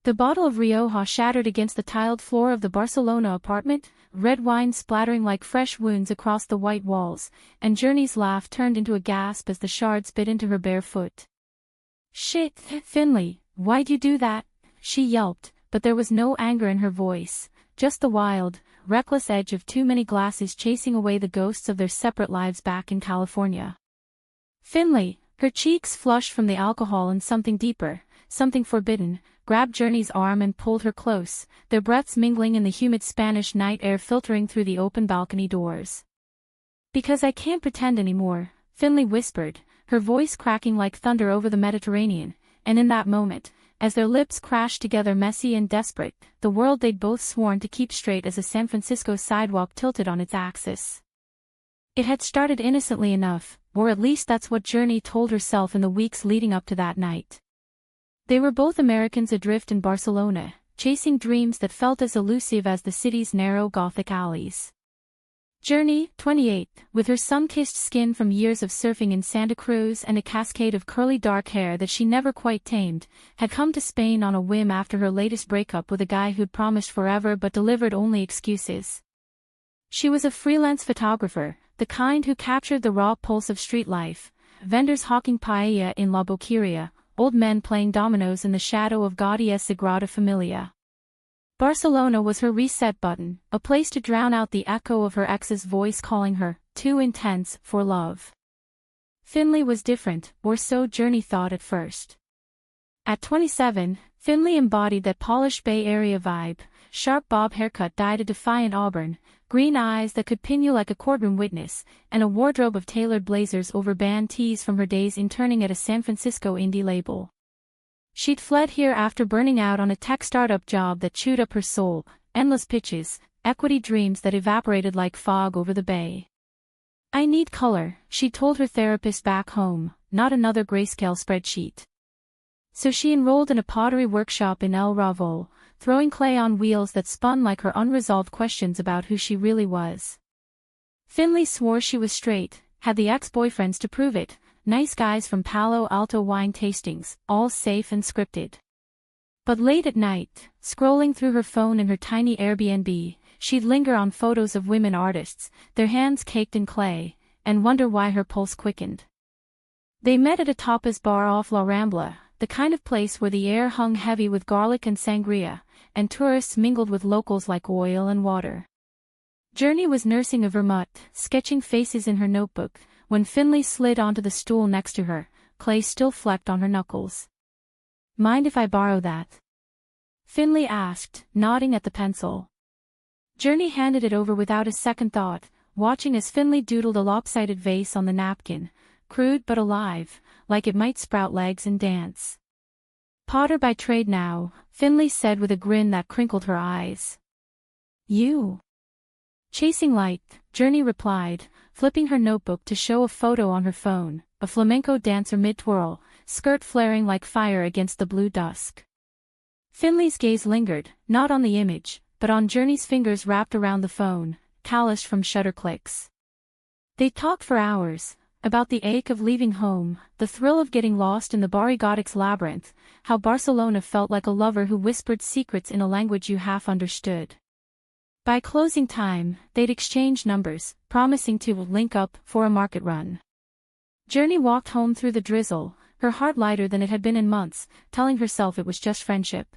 The bottle of Rioja shattered against the tiled floor of the Barcelona apartment, red wine splattering like fresh wounds across the white walls, and Journey's laugh turned into a gasp as the shards bit into her bare foot. "Shit, Finley, why'd you do that?" she yelped, but there was no anger in her voice, just the wild, reckless edge of too many glasses chasing away the ghosts of their separate lives back in California. Finley, her cheeks flushed from the alcohol and something deeper, something forbidden, grabbed Journey's arm and pulled her close, their breaths mingling in the humid Spanish night air filtering through the open balcony doors. "Because I can't pretend anymore," Finley whispered, her voice cracking like thunder over the Mediterranean, and in that moment, as their lips crashed together messy and desperate, the world they'd both sworn to keep straight as a San Francisco sidewalk tilted on its axis. It had started innocently enough, or at least that's what Journey told herself in the weeks leading up to that night. They were both Americans adrift in Barcelona, chasing dreams that felt as elusive as the city's narrow Gothic alleys. Journey, 28, with her sun-kissed skin from years of surfing in Santa Cruz and a cascade of curly dark hair that she never quite tamed, had come to Spain on a whim after her latest breakup with a guy who'd promised forever but delivered only excuses. She was a freelance photographer, the kind who captured the raw pulse of street life, vendors hawking paella in La Boqueria, old men playing dominoes in the shadow of Gaudi's Sagrada Familia. Barcelona was her reset button, a place to drown out the echo of her ex's voice calling her, too intense for love. Finley was different, or so Journey thought at first. At 27, Finley embodied that polished Bay Area vibe, sharp bob haircut dyed a defiant auburn, green eyes that could pin you like a courtroom witness, and a wardrobe of tailored blazers over band tees from her days interning at a San Francisco indie label. She'd fled here after burning out on a tech startup job that chewed up her soul, endless pitches, equity dreams that evaporated like fog over the bay. "I need color," she told her therapist back home, "not another grayscale spreadsheet." So she enrolled in a pottery workshop in El Ravo, throwing clay on wheels that spun like her unresolved questions about who she really was. Finley swore she was straight, had the ex-boyfriends to prove it, nice guys from Palo Alto wine tastings, all safe and scripted. But late at night, scrolling through her phone in her tiny Airbnb, she'd linger on photos of women artists, their hands caked in clay, and wonder why her pulse quickened. They met at a tapas bar off La Rambla, the kind of place where the air hung heavy with garlic and sangria, and tourists mingled with locals like oil and water. Journey was nursing a vermouth, sketching faces in her notebook, when Finley slid onto the stool next to her, clay still flecked on her knuckles. "Mind if I borrow that?" Finley asked, nodding at the pencil. Journey handed it over without a second thought, watching as Finley doodled a lopsided vase on the napkin, crude but alive, like it might sprout legs and dance. "Potter by trade now," Finley said with a grin that crinkled her eyes. "You?" "Chasing light," Journey replied, flipping her notebook to show a photo on her phone, a flamenco dancer mid-twirl, skirt flaring like fire against the blue dusk. Finley's gaze lingered, not on the image, but on Journey's fingers wrapped around the phone, calloused from shutter clicks. They talked for hours, about the ache of leaving home, the thrill of getting lost in the Barrigotic's labyrinth, how Barcelona felt like a lover who whispered secrets in a language you half understood. By closing time, they'd exchange numbers, promising to link up for a market run. Journey walked home through the drizzle, her heart lighter than it had been in months, telling herself it was just friendship.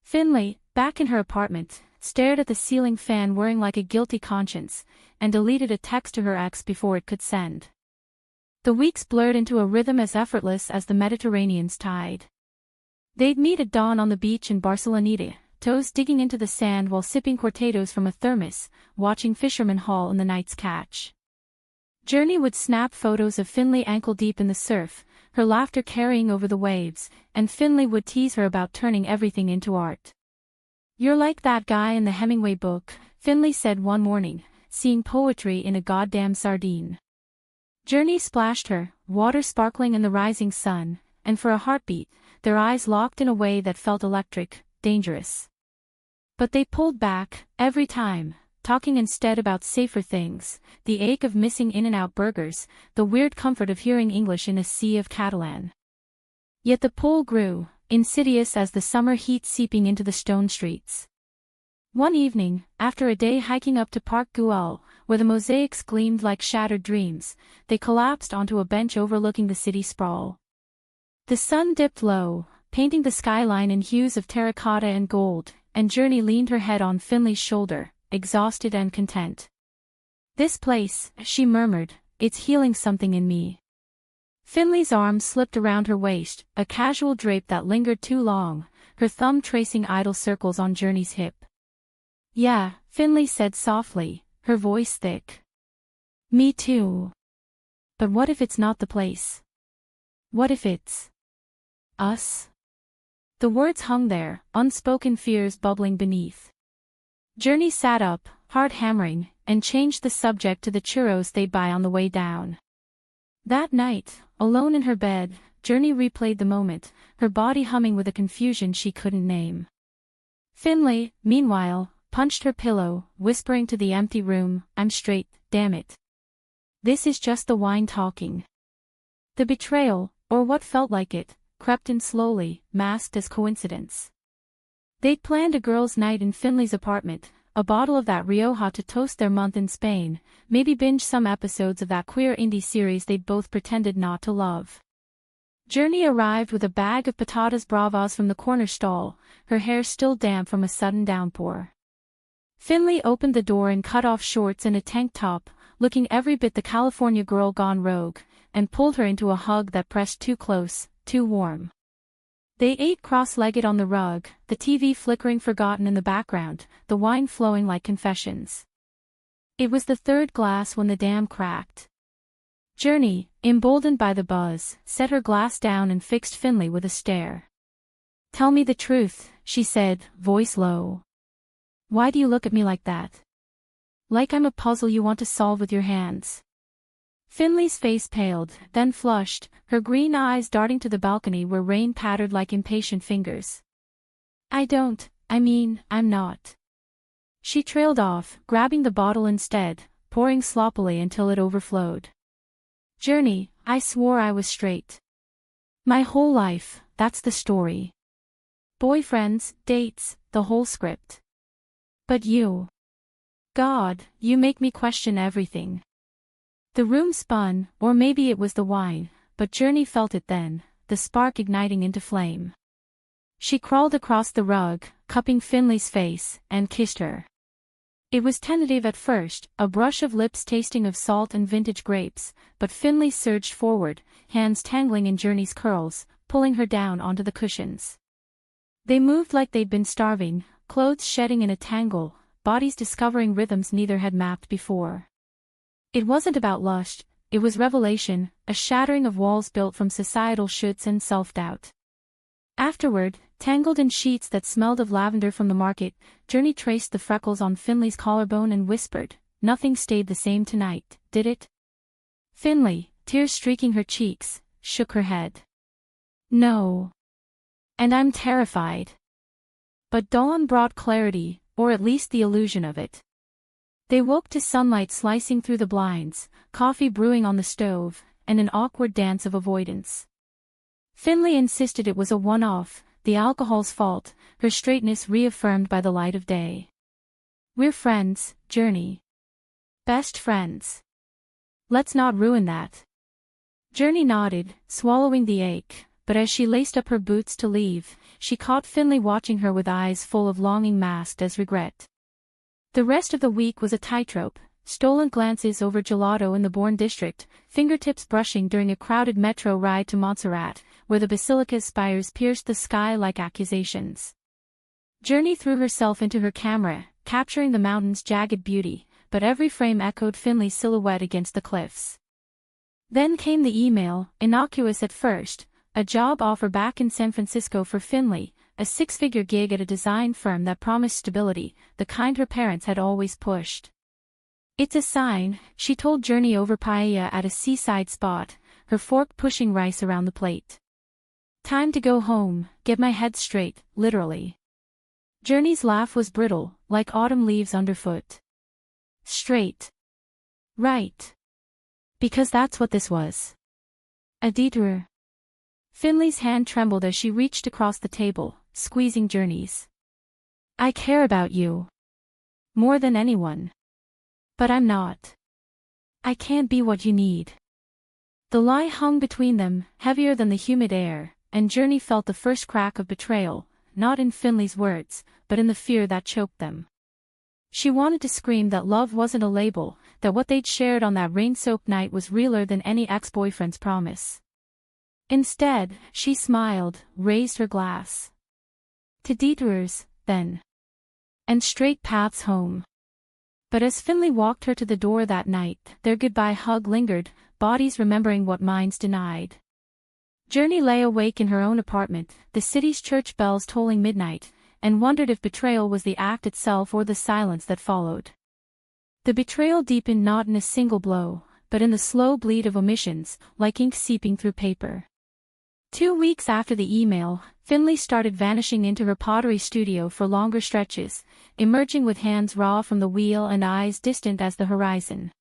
Finley, back in her apartment, stared at the ceiling fan whirring like a guilty conscience, and deleted a text to her ex before it could send. The weeks blurred into a rhythm as effortless as the Mediterranean's tide. They'd meet at dawn on the beach in Barceloneta, toes digging into the sand while sipping cortados from a thermos, watching fishermen haul in the night's catch. Journey would snap photos of Finley ankle-deep in the surf, her laughter carrying over the waves, and Finley would tease her about turning everything into art. "You're like that guy in the Hemingway book," Finley said one morning, seeing poetry in a goddamn sardine. Journey splashed her, water sparkling in the rising sun, and for a heartbeat, their eyes locked in a way that felt electric, dangerous. But they pulled back, every time, talking instead about safer things, the ache of missing In-N-Out burgers, the weird comfort of hearing English in a sea of Catalan. Yet the pull grew, insidious as the summer heat seeping into the stone streets. One evening, after a day hiking up to Park Güell, where the mosaics gleamed like shattered dreams, they collapsed onto a bench overlooking the city sprawl. The sun dipped low, painting the skyline in hues of terracotta and gold, and Journey leaned her head on Finley's shoulder, exhausted and content. "This place," she murmured, "it's healing something in me." Finley's arm slipped around her waist, a casual drape that lingered too long, her thumb tracing idle circles on Journey's hip. "Yeah," Finley said softly, her voice thick. "Me too. But what if it's not the place? What if it's us?" The words hung there, unspoken fears bubbling beneath. Journey sat up, heart hammering, and changed the subject to the churros they'd buy on the way down. That night, alone in her bed, Journey replayed the moment, her body humming with a confusion she couldn't name. Finley, meanwhile, punched her pillow, whispering to the empty room, "I'm straight, damn it. This is just the wine talking." The betrayal, or what felt like it, crept in slowly, masked as coincidence. They'd planned a girls' night in Finley's apartment, a bottle of that Rioja to toast their month in Spain, maybe binge some episodes of that queer indie series they'd both pretended not to love. Journey arrived with a bag of patatas bravas from the corner stall, her hair still damp from a sudden downpour. Finley opened the door in cut-off shorts and a tank top, looking every bit the California girl gone rogue, and pulled her into a hug that pressed too close, too warm. They ate cross-legged on the rug, the TV flickering forgotten in the background, the wine flowing like confessions. It was the third glass when the dam cracked. Journey, emboldened by the buzz, set her glass down and fixed Finley with a stare. "Tell me the truth," she said, voice low. "Why do you look at me like that? Like I'm a puzzle you want to solve with your hands." Finley's face paled, then flushed, her green eyes darting to the balcony where rain pattered like impatient fingers. I mean, I'm not." She trailed off, grabbing the bottle instead, pouring sloppily until it overflowed. "Journey, I swore I was straight. My whole life, that's the story. Boyfriends, dates, the whole script. But you. God, you make me question everything." The room spun, or maybe it was the wine, but Journey felt it then, the spark igniting into flame. She crawled across the rug, cupping Finley's face, and kissed her. It was tentative at first, a brush of lips tasting of salt and vintage grapes, but Finley surged forward, hands tangling in Journey's curls, pulling her down onto the cushions. They moved like they'd been starving, clothes shedding in a tangle, bodies discovering rhythms neither had mapped before. It wasn't about lust, it was revelation, a shattering of walls built from societal shoulds and self-doubt. Afterward, tangled in sheets that smelled of lavender from the market, Journey traced the freckles on Finley's collarbone and whispered, "Nothing stayed the same tonight, did it?" Finley, tears streaking her cheeks, shook her head. "No. And I'm terrified." But dawn brought clarity, or at least the illusion of it. They woke to sunlight slicing through the blinds, coffee brewing on the stove, and an awkward dance of avoidance. Finley insisted it was a one-off, the alcohol's fault, her straightness reaffirmed by the light of day. "We're friends, Journey. Best friends. Let's not ruin that." Journey nodded, swallowing the ache, but as she laced up her boots to leave, she caught Finley watching her with eyes full of longing masked as regret. The rest of the week was a tightrope, stolen glances over gelato in the Bourne district, fingertips brushing during a crowded metro ride to Montserrat, where the basilica's spires pierced the sky like accusations. Journey threw herself into her camera, capturing the mountain's jagged beauty, but every frame echoed Finley's silhouette against the cliffs. Then came the email, innocuous at first, a job offer back in San Francisco for Finley, a six-figure gig at a design firm that promised stability, the kind her parents had always pushed. "It's a sign," she told Journey over paella at a seaside spot, her fork pushing rice around the plate. "Time to go home, get my head straight, literally." Journey's laugh was brittle, like autumn leaves underfoot. "Straight. Right. Because that's what this was. A detour." Finley's hand trembled as she reached across the table, squeezing Journey's. I care about you. More than anyone. But I'm not. I can't be what you need. The lie hung between them, heavier than the humid air, and Journey felt the first crack of betrayal, not in Finley's words, but in the fear that choked them. She wanted to scream that love wasn't a label, that what they'd shared on that rain-soaked night was realer than any ex-boyfriend's promise. Instead, she smiled, raised her glass. To detours, then. And straight paths home. But as Finley walked her to the door that night, their goodbye hug lingered, bodies remembering what minds denied. Journey lay awake in her own apartment, the city's church bells tolling midnight, and wondered if betrayal was the act itself or the silence that followed. The betrayal deepened not in a single blow, but in the slow bleed of omissions, like ink seeping through paper. 2 weeks after the email, Finley started vanishing into her pottery studio for longer stretches, emerging with hands raw from the wheel and eyes distant as the horizon.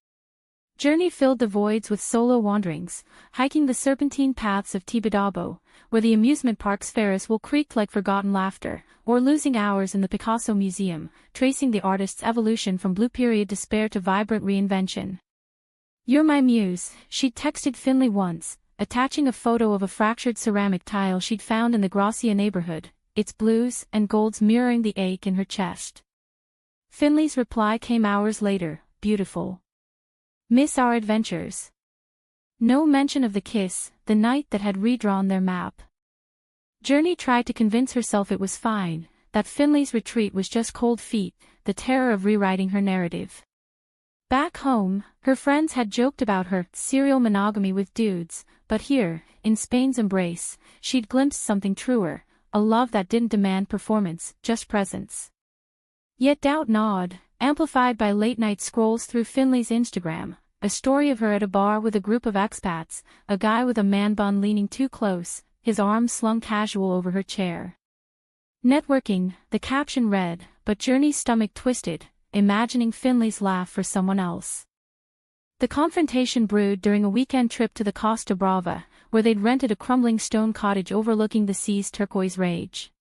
Journey filled the voids with solo wanderings, hiking the serpentine paths of Tibidabo, where the amusement park's Ferris wheel creaked like forgotten laughter, or losing hours in the Picasso Museum, tracing the artist's evolution from blue period despair to vibrant reinvention. You're my muse, she'd texted Finley once, attaching a photo of a fractured ceramic tile she'd found in the Gracia neighborhood, its blues and golds mirroring the ache in her chest. Finley's reply came hours later, beautiful. Miss our adventures. No mention of the kiss, the night that had redrawn their map. Journey tried to convince herself it was fine, that Finley's retreat was just cold feet, the terror of rewriting her narrative. Back home, her friends had joked about her serial monogamy with dudes, but here, in Spain's embrace, she'd glimpsed something truer, a love that didn't demand performance, just presence. Yet doubt gnawed, amplified by late-night scrolls through Finley's Instagram, a story of her at a bar with a group of expats, a guy with a man bun leaning too close, his arms slung casual over her chair. Networking, the caption read, but Journey's stomach twisted, imagining Finley's laugh for someone else. The confrontation brewed during a weekend trip to the Costa Brava, where they'd rented a crumbling stone cottage overlooking the sea's turquoise rage.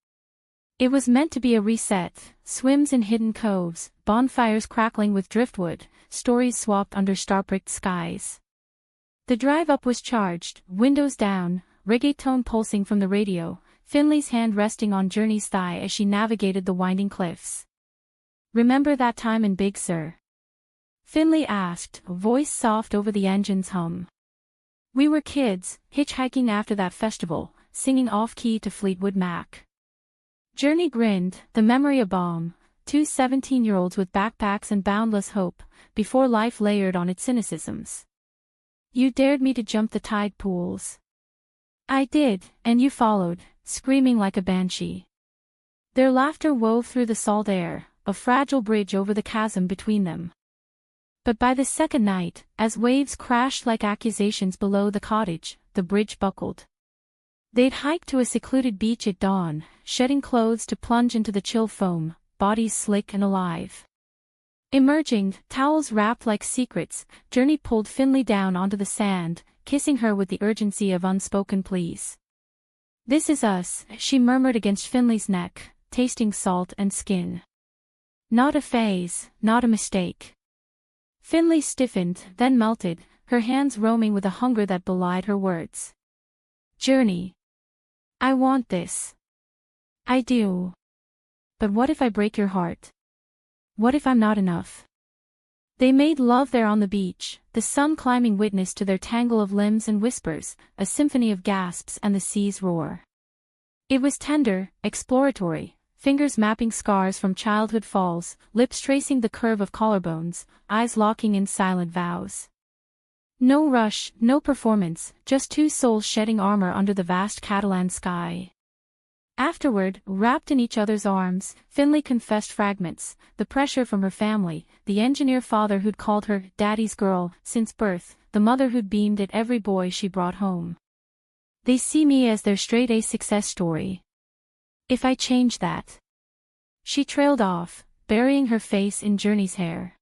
It was meant to be a reset, swims in hidden coves, bonfires crackling with driftwood, stories swapped under star-pricked skies. The drive up was charged, windows down, reggaeton pulsing from the radio, Finley's hand resting on Journey's thigh as she navigated the winding cliffs. Remember that time in Big Sur? Finley asked, voice soft over the engine's hum. We were kids, hitchhiking after that festival, singing off-key to Fleetwood Mac. Journey grinned, the memory a balm, 2 17-year-olds with backpacks and boundless hope, before life layered on its cynicisms. You dared me to jump the tide pools. I did, and you followed, screaming like a banshee. Their laughter wove through the salt air, a fragile bridge over the chasm between them. But by the second night, as waves crashed like accusations below the cottage, the bridge buckled. They'd hiked to a secluded beach at dawn, shedding clothes to plunge into the chill foam, bodies slick and alive. Emerging, towels wrapped like secrets, Journey pulled Finley down onto the sand, kissing her with the urgency of unspoken pleas. This is us, she murmured against Finley's neck, tasting salt and skin. Not a phase, not a mistake. Finley stiffened, then melted, her hands roaming with a hunger that belied her words. Journey. I want this. I do. But what if I break your heart? What if I'm not enough? They made love there on the beach, the sun climbing witness to their tangle of limbs and whispers, a symphony of gasps and the sea's roar. It was tender, exploratory, fingers mapping scars from childhood falls, lips tracing the curve of collarbones, eyes locking in silent vows. No rush, no performance, just two souls shedding armor under the vast Catalan sky. Afterward, wrapped in each other's arms, Finley confessed fragments, the pressure from her family, the engineer father who'd called her daddy's girl since birth, the mother who'd beamed at every boy she brought home. They see me as their straight-A success story. If I change that. She trailed off, burying her face in Journey's hair.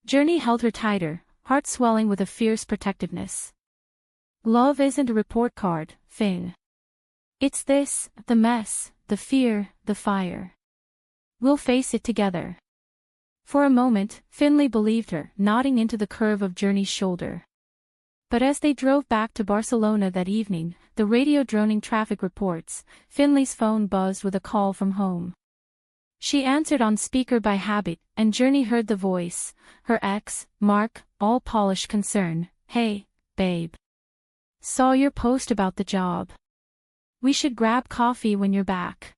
Journey held her tighter, heart swelling with a fierce protectiveness. Love isn't a report card, Finn. It's this, the mess, the fear, the fire. We'll face it together. For a moment, Finley believed her, nodding into the curve of Journey's shoulder. But as they drove back to Barcelona that evening, the radio droning traffic reports, Finley's phone buzzed with a call from home. She answered on speaker by habit, and Journey heard the voice, her ex, Mark, all polished concern. "Hey, babe. Saw your post about the job. We should grab coffee when you're back.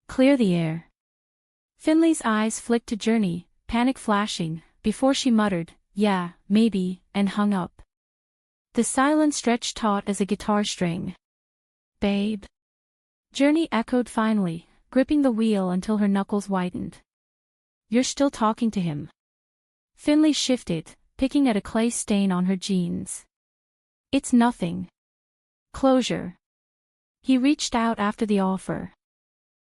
Clear the air." Finley's eyes flicked to Journey, panic flashing, before she muttered, "Yeah, maybe," and hung up. The silence stretched taut as a guitar string. "Babe?" Journey echoed finally, gripping the wheel until her knuckles whitened. "You're still talking to him?" Finley shifted, picking at a clay stain on her jeans. "It's nothing. Closure." He reached out after the offer.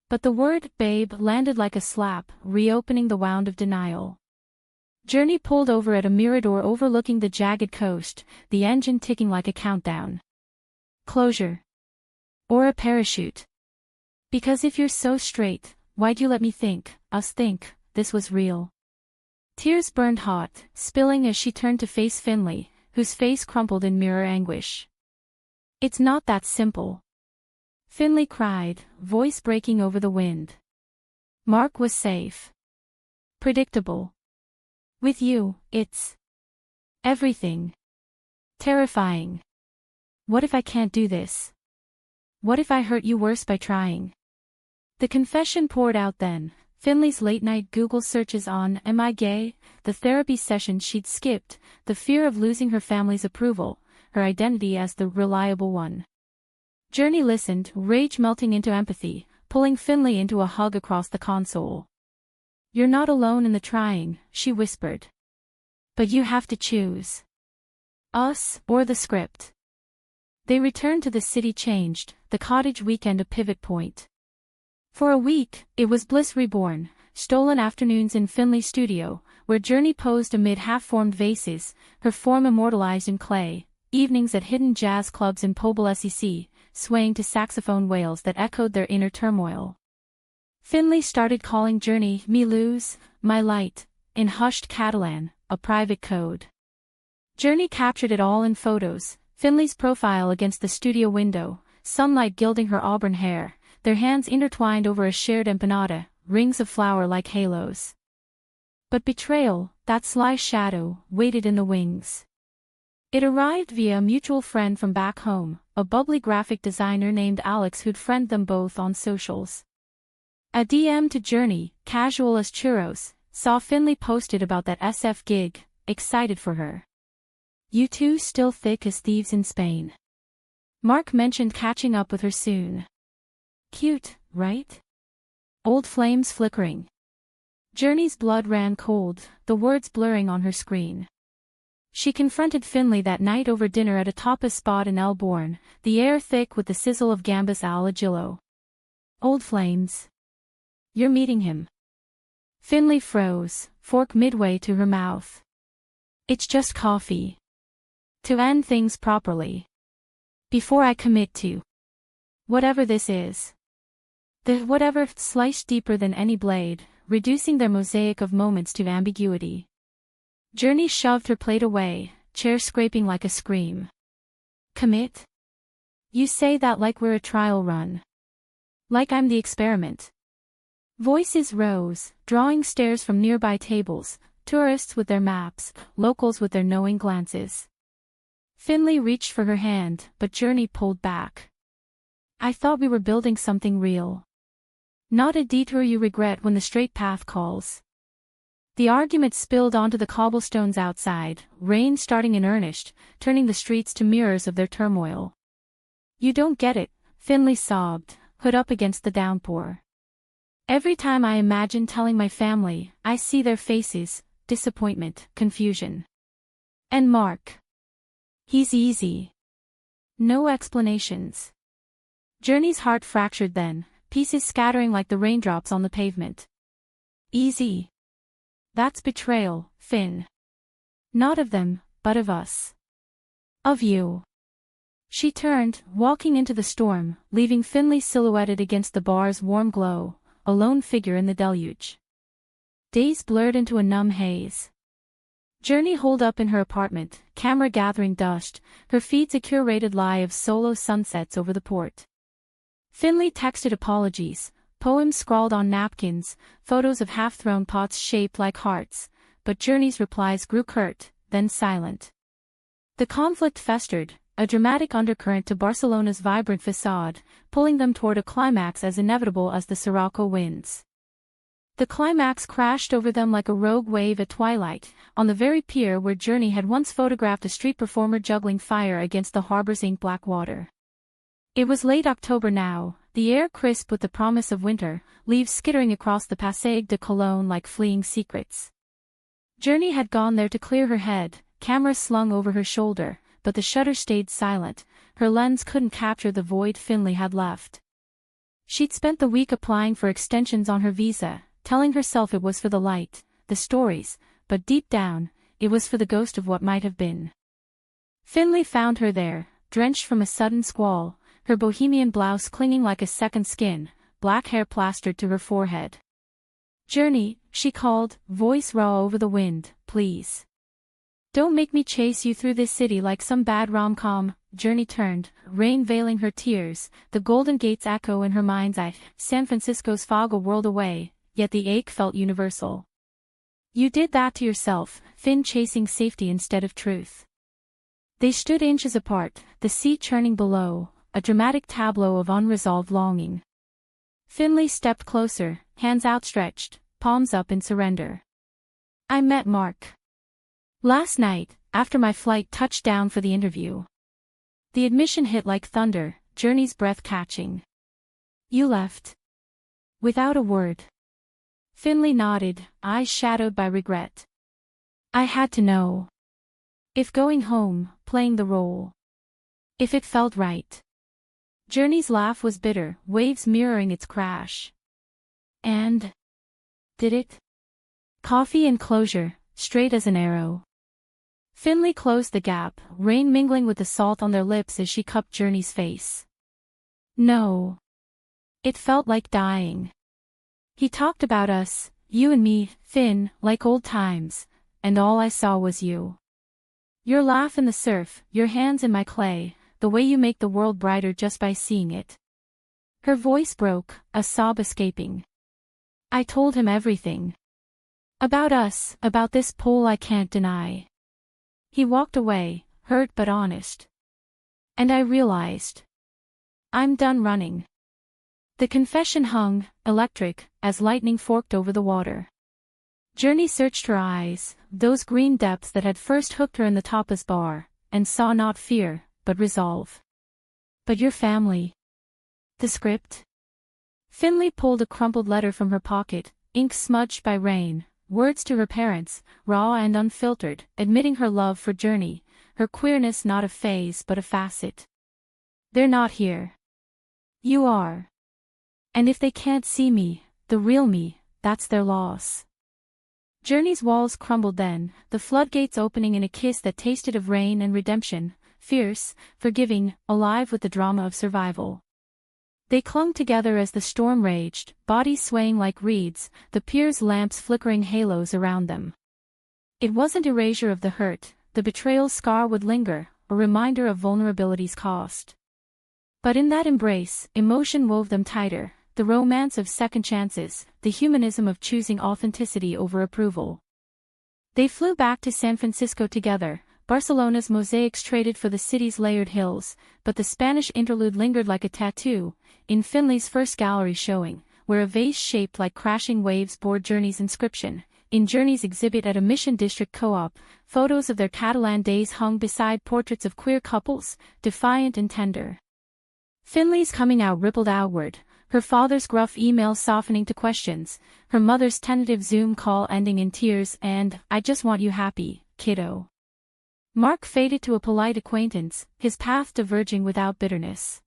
But the word "babe" landed like a slap, reopening the wound of denial. Journey pulled over at a mirador overlooking the jagged coast, the engine ticking like a countdown. "Closure. Or a parachute. Because if you're so straight, why'd you let me think, us think, this was real?" Tears burned hot, spilling as she turned to face Finley, whose face crumpled in mirror anguish. "It's not that simple," Finley cried, voice breaking over the wind. "Mark was safe. Predictable. With you, it's everything. Terrifying. What if I can't do this? What if I hurt you worse by trying?" The confession poured out then, Finley's late-night Google searches on "Am I gay?", the therapy sessions she'd skipped, the fear of losing her family's approval, her identity as the reliable one. Journey listened, rage melting into empathy, pulling Finley into a hug across the console. "You're not alone in the trying," she whispered. "But you have to choose. Us, or the script." They returned to the city changed, the cottage weekend a pivot point. For a week, it was bliss reborn, stolen afternoons in Finley's studio, where Journey posed amid half-formed vases, her form immortalized in clay, evenings at hidden jazz clubs in Pobl SEC, swaying to saxophone wails that echoed their inner turmoil. Finley started calling Journey "mi luz, my light," in hushed Catalan, a private code. Journey captured it all in photos, Finley's profile against the studio window, sunlight gilding her auburn hair, their hands intertwined over a shared empanada, rings of flour like halos. But betrayal, that sly shadow, waited in the wings. It arrived via a mutual friend from back home, a bubbly graphic designer named Alex who'd friend them both on socials. A DM to Journey, casual as churros, saw Finley posted about that SF gig, excited for her. "You two still thick as thieves in Spain. Mark mentioned catching up with her soon. Cute, right? Old flames flickering." Journey's blood ran cold, the words blurring on her screen. She confronted Finley that night over dinner at a tapas spot in Elborn, the air thick with the sizzle of gambas al ajillo. "Old flames. You're meeting him." Finley froze, fork midway to her mouth. "It's just coffee. To end things properly. Before I commit to whatever this is." The whatever sliced deeper than any blade, reducing their mosaic of moments to ambiguity. Journey shoved her plate away, chair scraping like a scream. "Commit? You say that like we're a trial run. Like I'm the experiment." Voices rose, drawing stares from nearby tables, tourists with their maps, locals with their knowing glances. Finley reached for her hand, but Journey pulled back. "I thought we were building something real. Not a detour you regret when the straight path calls." The argument spilled onto the cobblestones outside, rain starting in earnest, turning the streets to mirrors of their turmoil. "You don't get it," Finley sobbed, hood up against the downpour. "Every time I imagine telling my family, I see their faces, disappointment, confusion. And Mark. He's easy. No explanations." Journey's heart fractured then, pieces scattering like the raindrops on the pavement. "Easy. That's betrayal, Finn. Not of them, but of us. Of you." She turned, walking into the storm, leaving Finley silhouetted against the bar's warm glow, a lone figure in the deluge. Days blurred into a numb haze. Journey holed up in her apartment, camera gathering dust, her feeds a curated lie of solo sunsets over the port. Finley texted apologies, poems scrawled on napkins, photos of half-thrown pots shaped like hearts, but Journey's replies grew curt, then silent. The conflict festered, a dramatic undercurrent to Barcelona's vibrant facade, pulling them toward a climax as inevitable as the Sirocco winds. The climax crashed over them like a rogue wave at twilight, on the very pier where Journey had once photographed a street performer juggling fire against the harbor's ink-black water. It was late October now, the air crisp with the promise of winter, leaves skittering across the Passeig de Cologne like fleeing secrets. Journey had gone there to clear her head, camera slung over her shoulder, but the shutter stayed silent, her lens couldn't capture the void Finley had left. She'd spent the week applying for extensions on her visa, telling herself it was for the light, the stories, but deep down, it was for the ghost of what might have been. Finley found her there, drenched from a sudden squall, her bohemian blouse clinging like a second skin, black hair plastered to her forehead. "Journey," she called, voice raw over the wind, "please. Don't make me chase you through this city like some bad rom-com." Journey turned, rain veiling her tears, the Golden Gates echo in her mind's eye, San Francisco's fog a world away, yet the ache felt universal. "You did that to yourself," Finn chasing safety instead of truth. They stood inches apart, the sea churning below, a dramatic tableau of unresolved longing. Finley stepped closer, hands outstretched, palms up in surrender. "I met Mark last night, after my flight touched down for the interview." The admission hit like thunder, Journey's breath catching. "You left without a word." Finley nodded, eyes shadowed by regret. "I had to know. If going home, playing the role. If it felt right." Journey's laugh was bitter, waves mirroring its crash. "And did it?" Coffee and closure, straight as an arrow. Finley closed the gap, rain mingling with the salt on their lips as she cupped Journey's face. "No. It felt like dying. He talked about us, you and me, Finn, like old times, and all I saw was you. Your laugh in the surf, your hands in my clay, the way you make the world brighter just by seeing it." Her voice broke, a sob escaping. "I told him everything. About us, about this pole I can't deny." He walked away, hurt but honest. "And I realized. I'm done running." The confession hung, electric, as lightning forked over the water. Journey searched her eyes, those green depths that had first hooked her in the tapas bar, and saw not fear, but resolve. "But your family. The script?" Finley pulled a crumpled letter from her pocket, ink smudged by rain, words to her parents, raw and unfiltered, admitting her love for Journey, her queerness not a phase but a facet. "They're not here. You are. And if they can't see me, the real me, that's their loss." Journey's walls crumbled then, the floodgates opening in a kiss that tasted of rain and redemption, fierce, forgiving, alive with the drama of survival. They clung together as the storm raged, bodies swaying like reeds, the pier's lamps flickering halos around them. It wasn't erasure of the hurt, the betrayal's scar would linger, a reminder of vulnerability's cost. But in that embrace, emotion wove them tighter, the romance of second chances, the humanism of choosing authenticity over approval. They flew back to San Francisco together, Barcelona's mosaics traded for the city's layered hills, but the Spanish interlude lingered like a tattoo, in Finley's first gallery showing, where a vase shaped like crashing waves bore Journey's inscription. In Journey's exhibit at a Mission District co-op, photos of their Catalan days hung beside portraits of queer couples, defiant and tender. Finley's coming out rippled outward, her father's gruff email softening to questions, her mother's tentative Zoom call ending in tears and, "I just want you happy, kiddo." Mark faded to a polite acquaintance, his path diverging without bitterness.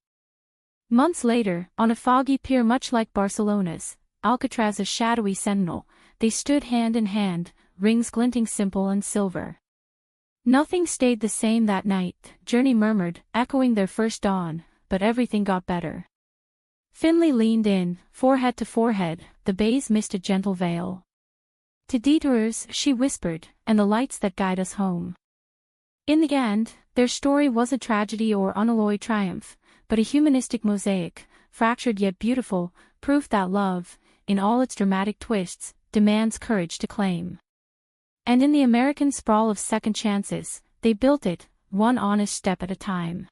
Months later, on a foggy pier much like Barcelona's, Alcatraz a shadowy sentinel, they stood hand in hand, rings glinting simple and silver. Nothing stayed the same that night, Journey murmured, echoing their first dawn, but everything got better. Finley leaned in, forehead to forehead, the bays mist a gentle veil. To detours, she whispered, and the lights that guide us home. In the end, their story wasn't tragedy or unalloyed triumph, but a humanistic mosaic, fractured yet beautiful, proof that love, in all its dramatic twists, demands courage to claim. And in the American sprawl of second chances, they built it, one honest step at a time.